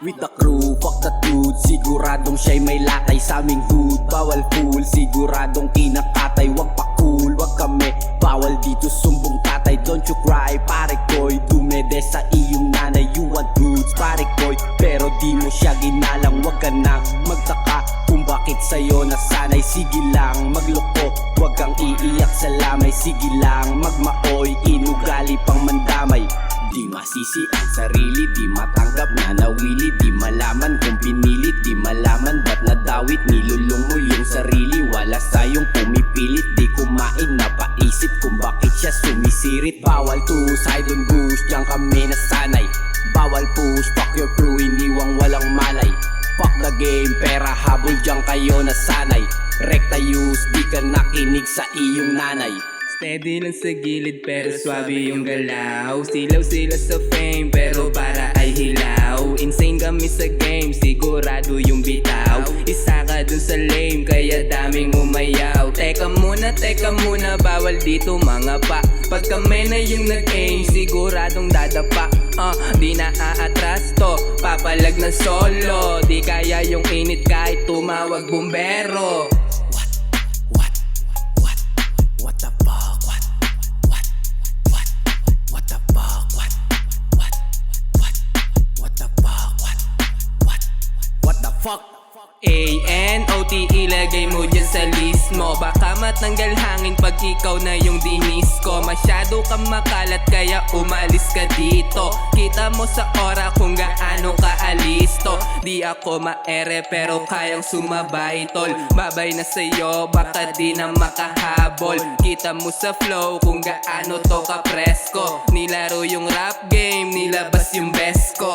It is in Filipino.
With the crew, fuck the dude. Siguradong siya'y may latay sa aming hood. Bawal fool, siguradong kinakatay. Wag pa cool, wag kami bawal dito sumbong tatay. Don't you cry, pare ko'y dumede sa iyong nanay. You want goods, pare ko'y, pero di mo siya ginalang. Wag ka nang magtaka kung bakit sa'yo nasanay. Sige lang, magloko, wag kang iiyak sa lamay. Sige lang, magmaoy, inugali pang mandamay. Di masisi ang sarili, di matanggap na nawili. Di malaman kung pinilit, di malaman ba't nadawit. Nilulong mo yung sarili, wala sayong pumipilit. Di kumain, napaisip kung bakit siya sumisirit. Bawal two-side on bush, diyan kami nasanay. Bawal push, fuck your crew, iniwang walang malay. Fuck the game, pera habol, diyan kayo nasanay. Rekta use, di ka nakinig sa iyong nanay. Steady lang sa gilid pero swabe yung galaw. Silaw sila sa fame pero para ay hilaw. Insane kami sa game, sigurado yung bitaw. Isa ka dun sa lame kaya daming umayaw. Teka muna, bawal dito mga pa. Pag kami na yung nag-aim, siguradong dadapa. Di na aatras to, papalag na solo. Di kaya yung init kahit tumawag bumbero. Fuck A-N-O-T, ilagay mo dyan sa list mo. Baka matanggal hangin pag ikaw na yung dinis ko. Masyado kang makalat kaya umalis ka dito. Kita mo sa ora kung gaano ka alisto. Di ako maere pero kayang sumabay tol. Babay na sa'yo baka di na makahabol. Kita mo sa flow kung gaano to ka presko. Nilaro yung rap game, nilabas yung best ko.